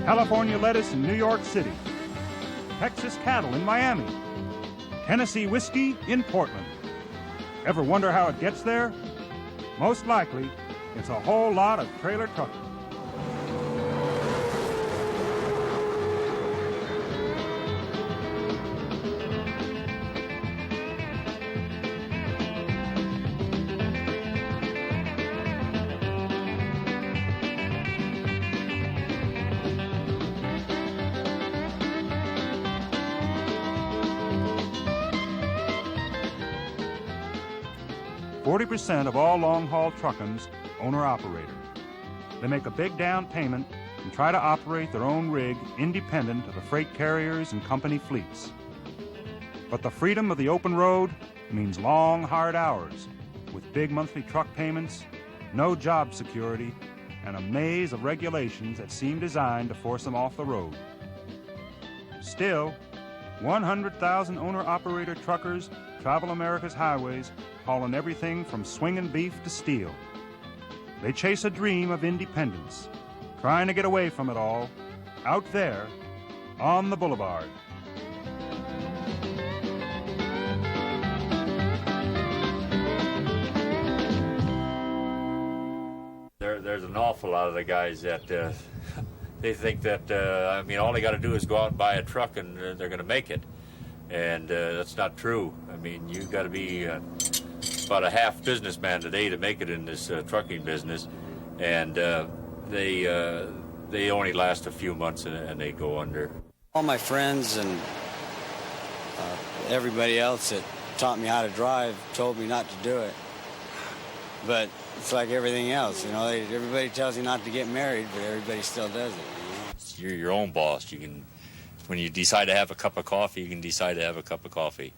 California lettuce in New York City, Texas cattle in Miami, Tennessee whiskey in Portland. Ever wonder how it gets there? Most likely, it's a whole lot of trailer trucking. 40% of all long-haul trucking's owner-operator. They make a big down payment and try to operate their own rig independent of the freight carriers and company fleets. But the freedom of the open road means long, hard hours with big monthly truck payments, no job security, and a maze of regulations that seem designed to force them off the road. Still, 100,000 owner-operator truckers travel America's highways hauling everything from swinging beef to steel. They chase a dream of independence, trying to get away from it all, out there on the boulevard. There's an awful lot of the guys that they think that, all they got to do is go out and buy a truck and they're going to make it. And that's not true. I mean, you got to be about a half businessman today to make it in this trucking business. And they only last a few months and they go under. All my friends and everybody else that taught me how to drive told me not to do it. But it's like everything else, you know. Everybody tells you not to get married, but everybody still does it. You're your own boss. You can, when you decide to have a cup of coffee, you can decide to have a cup of coffee,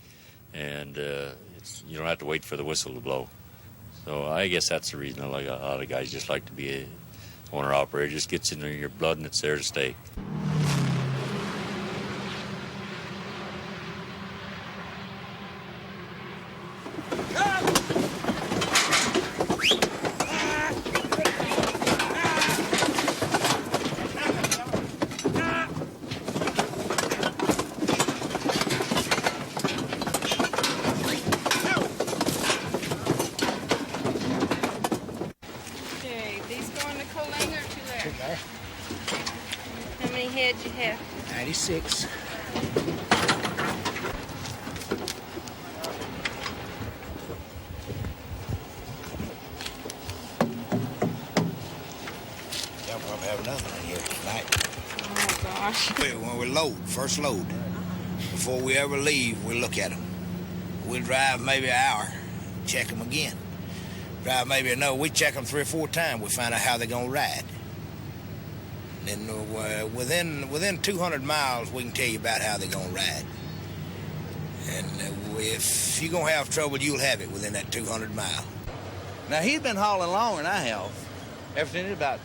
and you don't have to wait for the whistle to blow. So I guess that's the reason a lot of guys just like to be a owner-operator. It just gets into your blood and it's there to stay. How many heads you have? 96. Y'all probably have another one here tonight. Oh, gosh. When we load, first load, before we ever leave, we look at them. We'll drive maybe an hour, check them again. Drive maybe another, we check them 3 or 4 times, we find out how they're going to ride. And within 200 miles, we can tell you about how they're going to ride. And if you're going to have trouble, you'll have it within that 200 mile. Now, he's been hauling longer than I have. Ever since about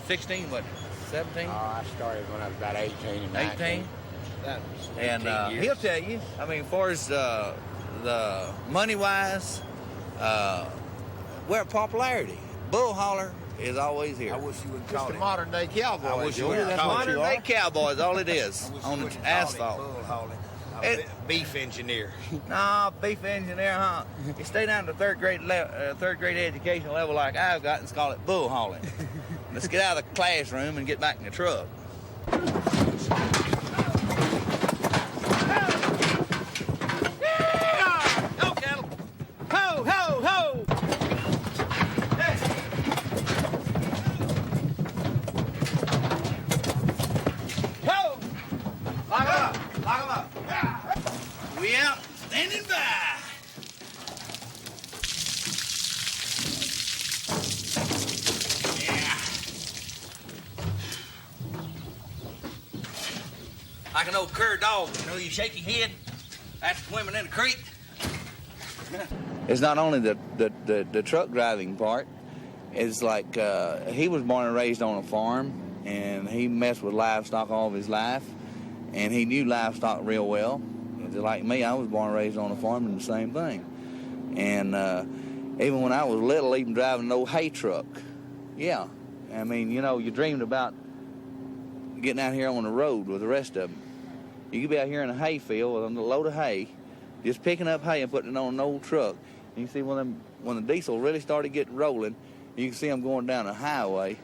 16, 17? Oh, I started when I was about 18 and 19. 18? That was 18 And years. he'll tell you, I mean, as far as the money-wise, we're at popularity. Bull hauler is always here. I wish you would Just call a it. modern-day cowboy. I wish you would That's call it. modern-day cowboy is all it is I wish on you the wouldn't call asphalt. it bull hauling. Beef engineer. No, beef engineer, huh? You stay down to third grade education level like I've got and call it bull hauling. Let's get out of the classroom and get back in the truck. Yeah! Go, cattle! Ho, ho, ho! Ho! Lock 'em up! Lock 'em up! We out. Standing by. Yeah. Like an old cur dog, you know, you shake your head after swimming in the creek. It's not only the truck driving part. It's like he was born and raised on a farm, and he messed with livestock all of his life, and he knew livestock real well. Just like me, I was born and raised on a farm and the same thing. And even when I was little, even driving an old hay truck. Yeah. I mean, you know, you dreamed about getting out here on the road with the rest of them. You could be out here in a hay field with a load of hay, just picking up hay and putting it on an old truck. And you see when the diesel really started getting rolling, you can see them going down a highway,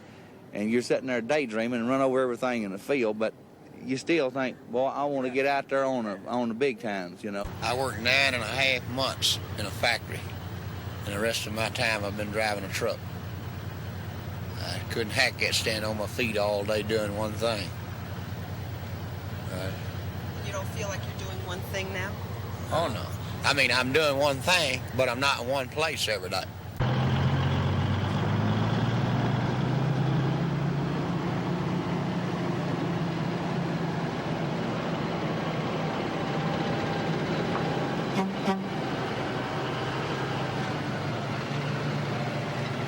and you're sitting there daydreaming and run over everything in the field, but you still think, boy, I want to get out there on the big times, you know. I worked 9.5 months in a factory, and the rest of my time I've been driving a truck. I couldn't hack that standing on my feet all day doing one thing. You don't feel like you're doing one thing now? Oh, no. I mean, I'm doing one thing, but I'm not in one place every day.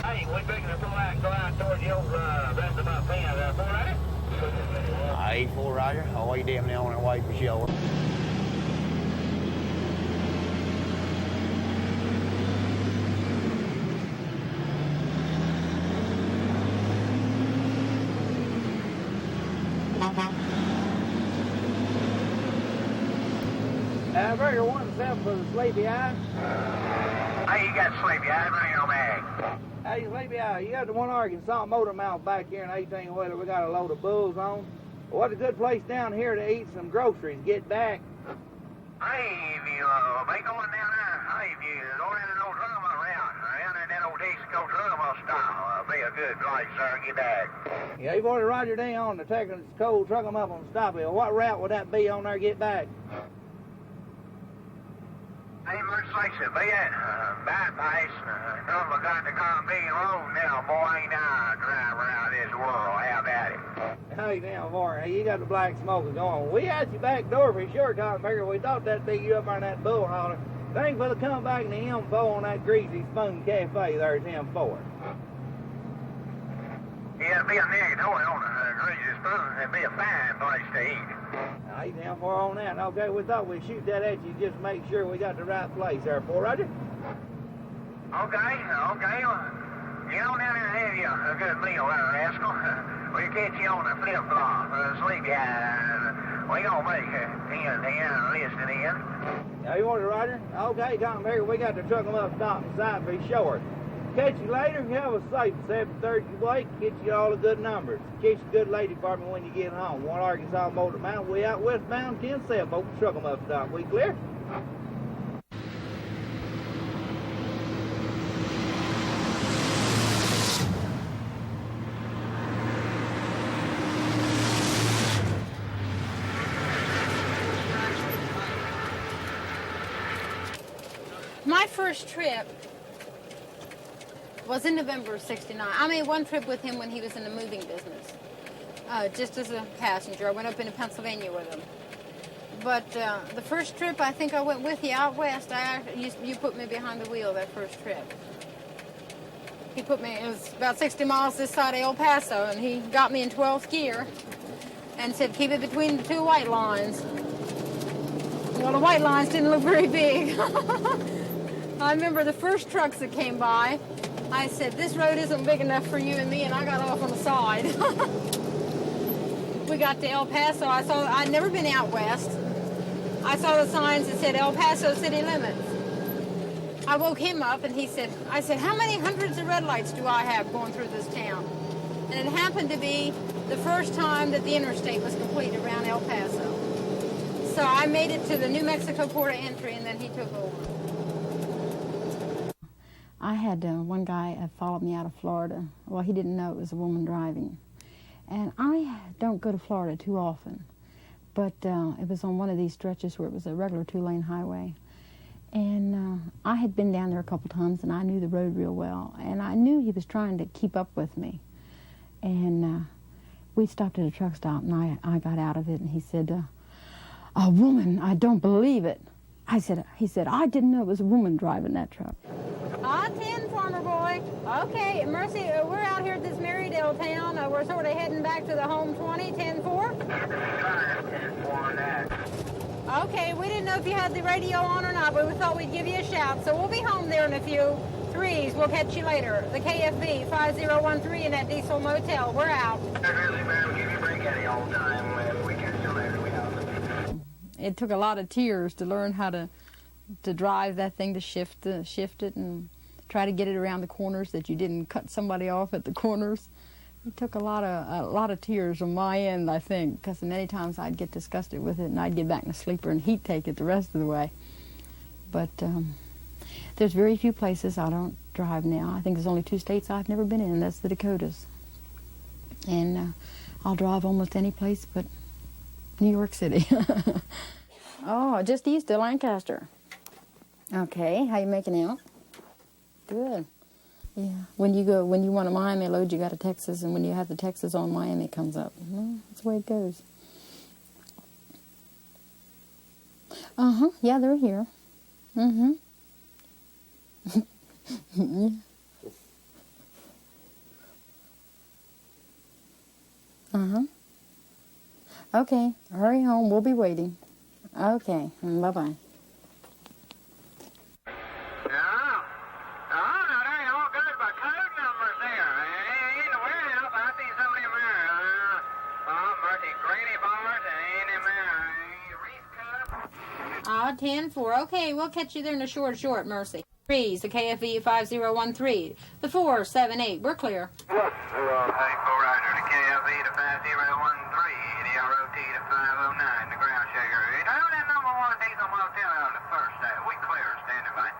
Hey, we fixing to go out towards the old rest of my pen. 4 Rider? 84 Rider. Oh, we definitely on our way for sure. Burger 1-7 for the Sleepy Eye. Hey, you got Sleepy Eye, bring it on back. Hey, Sleepy Eye, you got the one Arkansas motor mouth back here in 18-wheeler we got a load of bulls on. What's a good place down here to eat some groceries, get back? Hey, if you be going down there, hey, if you go down an old Drama around in that old Texaco Drama style, be a good place, sir, get back. Yeah, you've already Roger D on the Texaco Truck 'em up on Stop Hill. What route would that be on there, get back? Hey, much like to be at bypass, Drama got the Convene Road now, boy, ain't I a driver out of this world, how about it? Hey, now, boy, you got the black smoker going. We had you back door for sure, Tom Baker. We thought that'd be you up there in that bull holler. Thanks for the come back in the M4 on that Greasy Spoon Cafe there's M4. Yeah, it'd be a negatory on the Greasy Spoon. It'd be a fine place to eat. Hey, now, for on that. Okay, we thought we'd shoot that at you just to make sure we got the right place there, for Roger. Okay. Well, get on down there and have you a good meal there, Rascal. We'll catch you on the flip-flop, Sleepy Eye. We gonna make listening in. Yeah, you want it, Roger? Okay, Tom Baker, we got the truck 'em up, stop and side, be short. Catch you later. Have a safe 7:30 Blake. Get you all the good numbers. Catch a good lady for me when you get home. One Arkansas Motor Mount. We out westbound 10-7. Open truck 'em up stop. We clear? My first trip was in November of '69. I made one trip with him when he was in the moving business, just as a passenger. I went up into Pennsylvania with him. But the first trip, I think I went with you out west. You put me behind the wheel that first trip. He put me, it was about 60 miles this side of El Paso, and he got me in 12th gear and said, keep it between the two white lines. Well, the white lines didn't look very big. I remember the first trucks that came by, I said, this road isn't big enough for you and me, and I got off on the side. We got to El Paso. I'd never been out west. I saw the signs that said El Paso city limits. I woke him up and I said, how many hundreds of red lights do I have going through this town? And it happened to be the first time that the interstate was complete around El Paso. So I made it to the New Mexico port of entry, and then he took over. I had one guy followed me out of Florida. Well, he didn't know it was a woman driving. And I don't go to Florida too often, but it was on one of these stretches where it was a regular 2-lane highway. And I had been down there a couple times, and I knew the road real well. And I knew he was trying to keep up with me. And we stopped at a truck stop, and I got out of it, and he said, a woman, I don't believe it. He said, I didn't know it was a woman driving that truck. 10, farmer boy. Okay, Mercy, we're out here at this Marydale town. We're sort of heading back to the home 20, 10-4. Okay, we didn't know if you had the radio on or not, but we thought we'd give you a shout. So we'll be home there in a few Threes, we'll catch you later. The KFB 5013 in that Diesel Motel. We're out. It took a lot of tears to learn how to drive that thing, to shift it and try to get it around the corners, that you didn't cut somebody off at the corners. It took a lot of tears on my end, I think, because many times I'd get disgusted with it and I'd get back in a sleeper and he'd take it the rest of the way. But there's very few places I don't drive now. I think there's only 2 states I've never been in, and that's the Dakotas. And I'll drive almost any place but New York City. Oh, just east of Lancaster. Okay, how you making out? Good. Yeah. When you want a Miami load, you got a Texas, and when you have the Texas on Miami, it comes up. Well, that's the way it goes. Uh-huh. Yeah, they're here. Mm-hmm. Yeah. Uh-huh. Okay, hurry home. We'll be waiting. Okay, bye-bye. Ah, 10-4. Okay, we'll catch you there in a short, Mercy. Threes, the KFE 5013. The 478. We're clear. Hey, 4 Roger, the KFE to 5013. The ROT to 509, the ground shaker. Hold that number 1 Diesel Motel on the first day. We clear, standing by.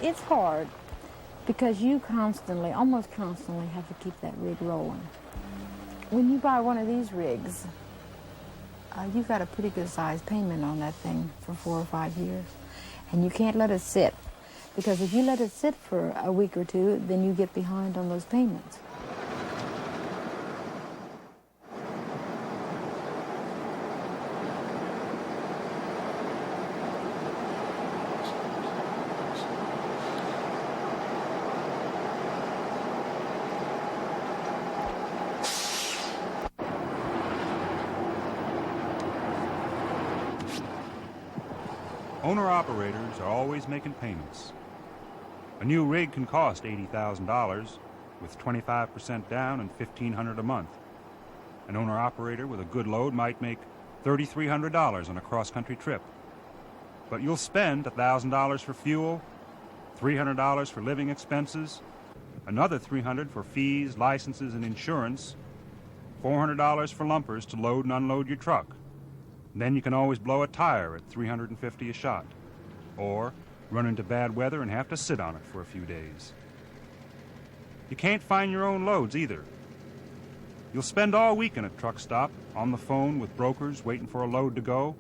It's hard because you almost constantly have to keep that rig rolling. When you buy one of these rigs, you've got a pretty good sized payment on that thing for 4 or 5 years. And you can't let it sit, because if you let it sit for a week or two, then you get behind on those payments. Owner-operators are always making payments. A new rig can cost $80,000 with 25% down and $1,500 a month. An owner-operator with a good load might make $3,300 on a cross-country trip. But you'll spend $1,000 for fuel, $300 for living expenses, another $300 for fees, licenses, and insurance, $400 for lumpers to load and unload your truck. Then you can always blow a tire at $350 a shot, or run into bad weather and have to sit on it for a few days. You can't find your own loads either. You'll spend all week in a truck stop, on the phone with brokers waiting for a load to go,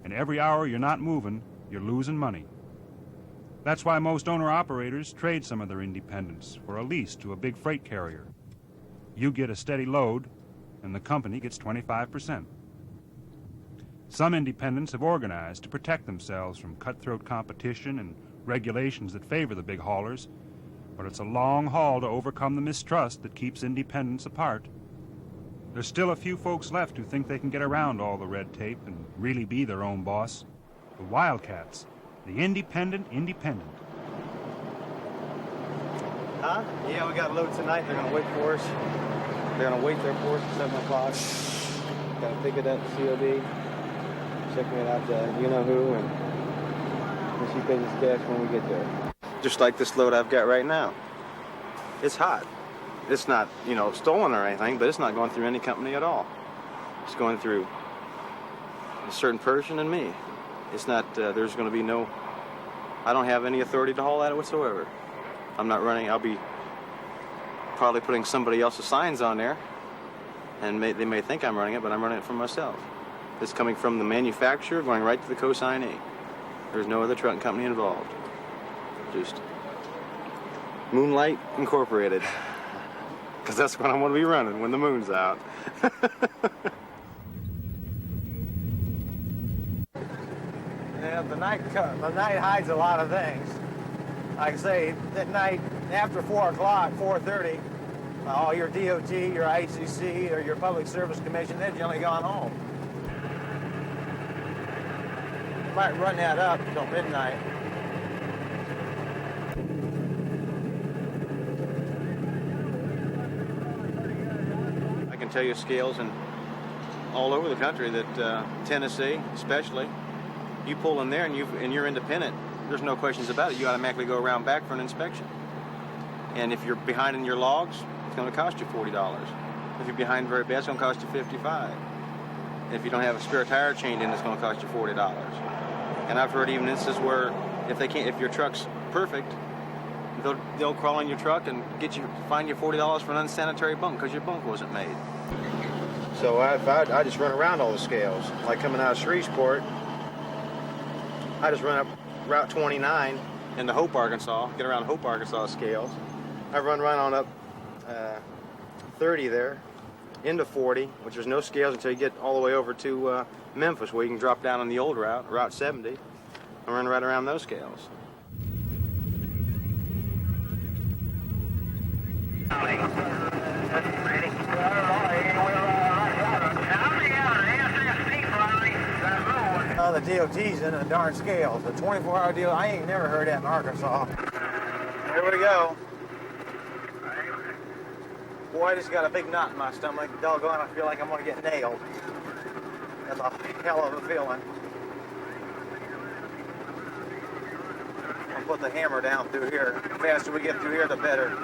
and every hour you're not moving, you're losing money. That's why most owner-operators trade some of their independence for a lease to a big freight carrier. You get a steady load, and the company gets 25%. Some independents have organized to protect themselves from cutthroat competition and regulations that favor the big haulers, but it's a long haul to overcome the mistrust that keeps independents apart. There's still a few folks left who think they can get around all the red tape and really be their own boss. The Wildcats, the independent. Huh? Yeah, we got a load tonight. They're going to wait for us. They're going to wait there for us at 7 o'clock. Got to pick it up at COD. Checking it out to you-know-who, and she pays us cash when we get there. Just like this load I've got right now. It's hot. It's not, stolen or anything, but it's not going through any company at all. It's going through a certain person and me. It's not, there's going to be no, I don't have any authority to haul that whatsoever. I'm not running, I'll be probably putting somebody else's signs on there, and they may think I'm running it, but I'm running it for myself. It's coming from the manufacturer, going right to the consignee. There's no other trucking company involved. Just Moonlight Incorporated. Because that's what I'm going to be running when the moon's out. Yeah, know, the night hides a lot of things. Like I say, at night, after 4 o'clock, 4:30, all your DOT, your ICC, or your Public Service Commission, they've generally gone home. Might run that up until midnight. I can tell you scales and all over the country that Tennessee, especially, you pull in there and you're independent. There's no questions about it. You automatically go around back for an inspection. And if you're behind in your logs, it's going to cost you $40. If you're behind very bad, it's going to cost you $55. If you don't have a spare tire chained in, it's going to cost you $40. And I've heard even instances where if your truck's perfect, they'll crawl in your truck and find you $40 for an unsanitary bunk because your bunk wasn't made. So I just run around all the scales. Like coming out of Shreveport, I just run up Route 29 into Hope, Arkansas, get around Hope, Arkansas scales. I run right on up 30 there, into 40, which there's no scales until you get all the way over to Memphis, where you can drop down on the old route, Route 70, and run right around those scales. The DOT's in the darn scales. The 24-hour deal, I ain't never heard that in Arkansas. Here we go. Boy, I just got a big knot in my stomach. Doggone, I feel like I'm going to get nailed. That's a hell of a feeling. I'll put the hammer down through here. The faster we get through here, the better.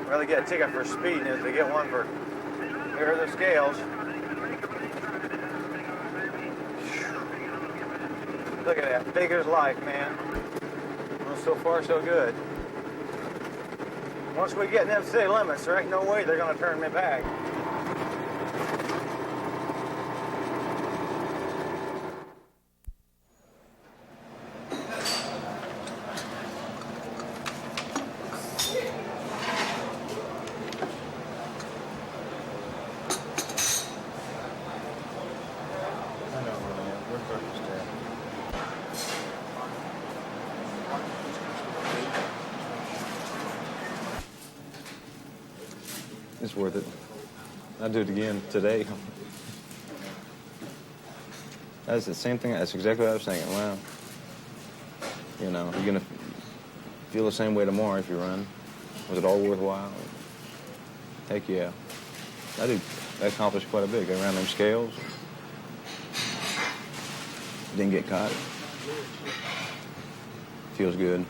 Rather get a ticket for speeding is to get one for... Here are the scales. Look at that, big as life, man. Well, so far, so good. Once we get in them city limits, there ain't no way they're gonna turn me back. It's worth it. I'll do it again today. That's the same thing. That's exactly what I was thinking. Wow. You know, you're going to feel the same way tomorrow if you run. Was it all worthwhile? Heck yeah. I accomplished quite a bit. Got around them scales. Didn't get caught. Feels good.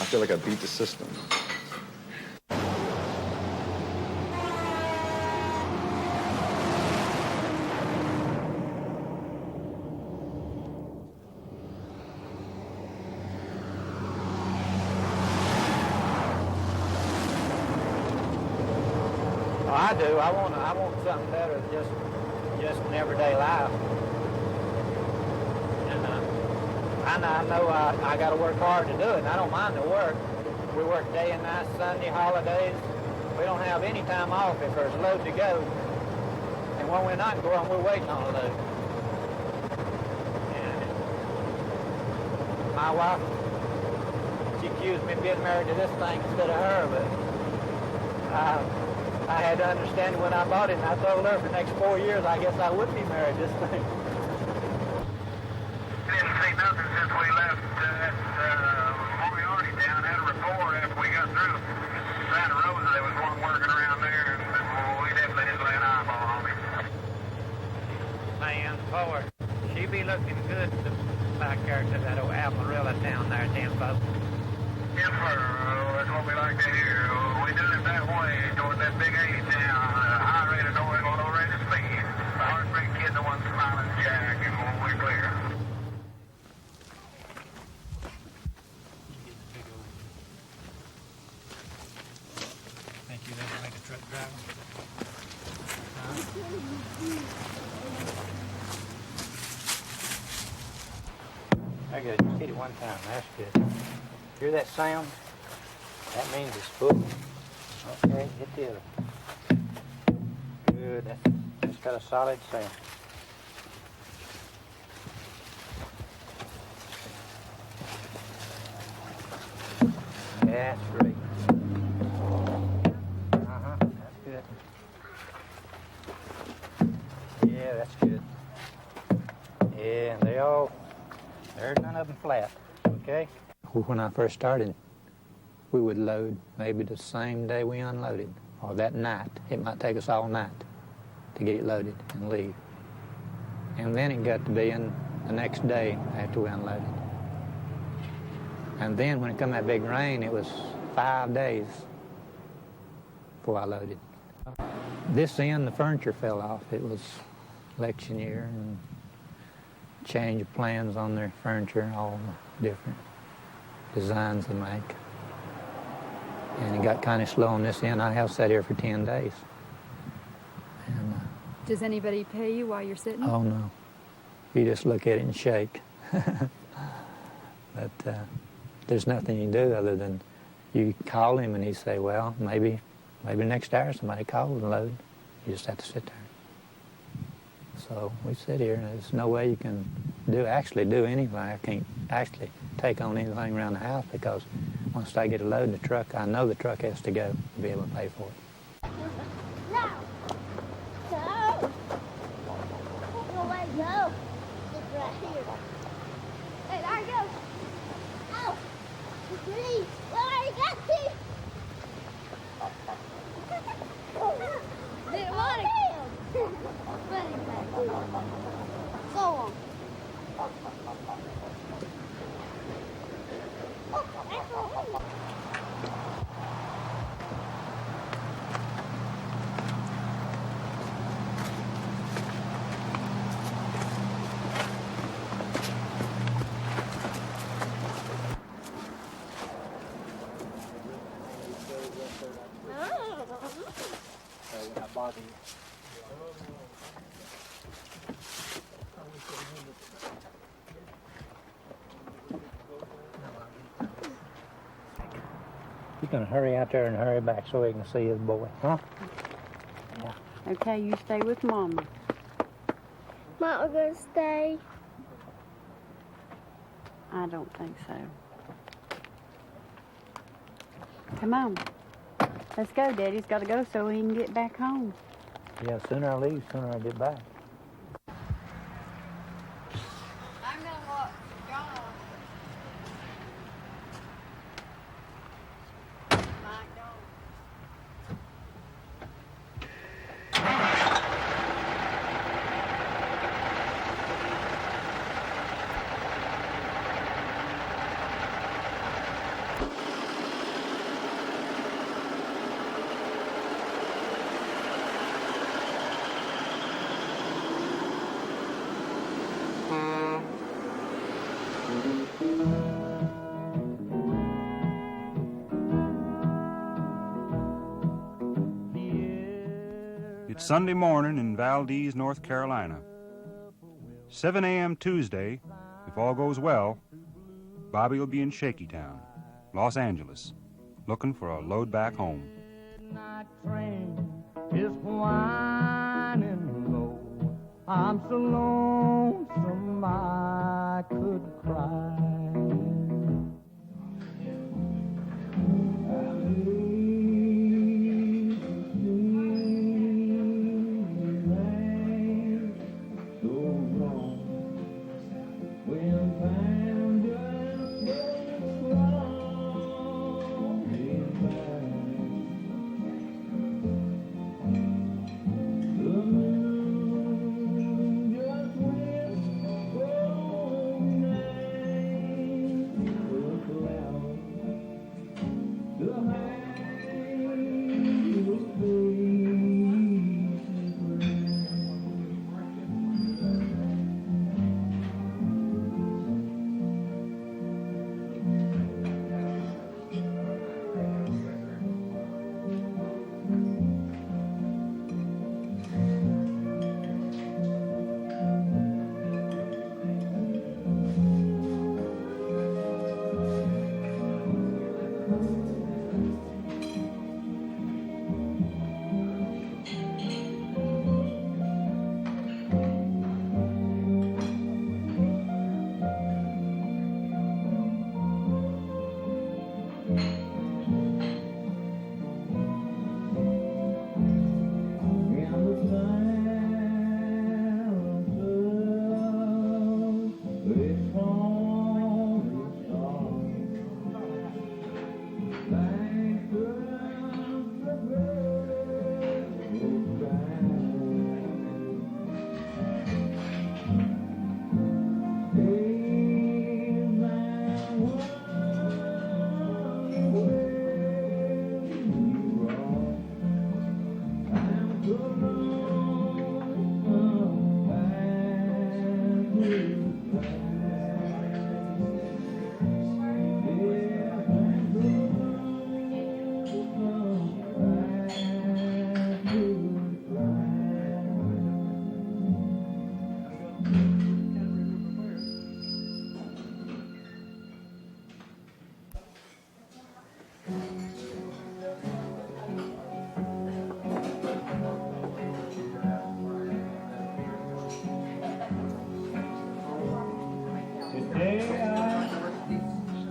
I feel like I beat the system. Well, I do. I want something better than just an everyday life. And I know I got to work hard to do it, and I don't mind the work. We work day and night, Sunday, holidays. We don't have any time off if there's a load to go. And when we're not going, we're waiting on a load. And my wife, she accused me of getting married to this thing instead of her, but I had to understand it when I bought it, and I told her for the next 4 years, I guess I would be married to this thing. Didn't see nothing since we left Moriarty down. Had a report after we got through Santa Rosa. There was one working around there, and we definitely didn't lay an eyeball on him. Man, Lord, she be looking good back there to that old Amarillo down there, damn folks. Yes, sir. That's what we like to hear. We done it that way toward that big 80 town. High rate of noise, low rate of speed. The heartbreak kid, the one smiling Jack, and we're clear. Think you'd ever make a truck driver? I got to hit it one time. That's good. Hear that sound? That means it's full. Okay, hit the other. good. It's got a solid scent. Yeah, that's great. That's good. Yeah, that's good. Yeah, and there's none of them flat, okay? When I first started, we would load maybe the same day we unloaded, or that night. It might take us all night to get it loaded and leave. And then it got to be in the next day after we unloaded. And then when it come that big rain, it was 5 days before I loaded. This end, the furniture fell off. It was election year and change of plans on their furniture, all the different designs they make. And it got kind of slow on this end. I have sat here for 10 days. And, does anybody pay you while you're sitting? Oh, no. You just look at it and shake. But there's nothing you can do other than you call him and he say, well, maybe next hour somebody calls and load. You just have to sit there. So we sit here and there's no way you can actually do anything. I can't actually take on anything around the house because once I get a load in the truck, I know the truck has to go to be able to pay for it. No. No. No way, go. It's right here. Hey, there it goes. Oh, please. Well, I got to. Didn't want it. Go on. Oh, that's all right. He's going to hurry out there and hurry back so he can see his boy, huh? Yeah. Okay, you stay with Mama. Mama gonna stay? I don't think so. Come on. Let's go. Daddy's got to go so he can get back home. Yeah, sooner I leave, sooner I get back. I'm gonna walk John. It's Sunday morning in Valdez, North Carolina. 7 a.m. Tuesday, if all goes well, Bobby will be in Shakytown, Los Angeles, looking for a load back home. Train is whining low. I'm so lonesome I could cry.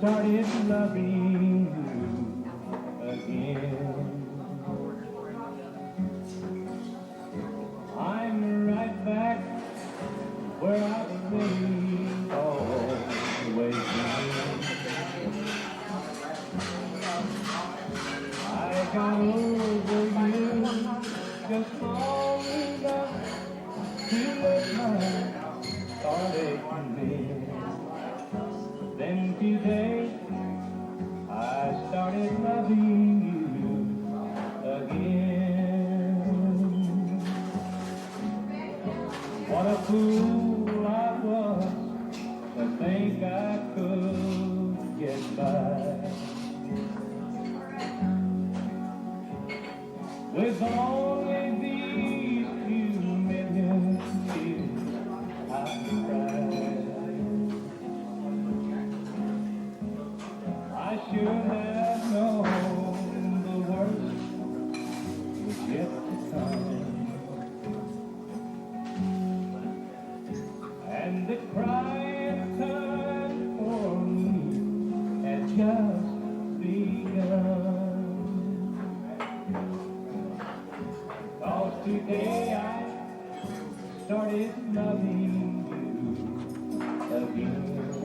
started loving you again. I'm right back where I was always been. I got over you just long enough to let my heartache mend. Then today I started loving you again. What a fool I was to think I could get by with only these few million tears I cried. I should have known the worst was yet to come, and the crying time for me had just begun. 'Cause today I started loving you again.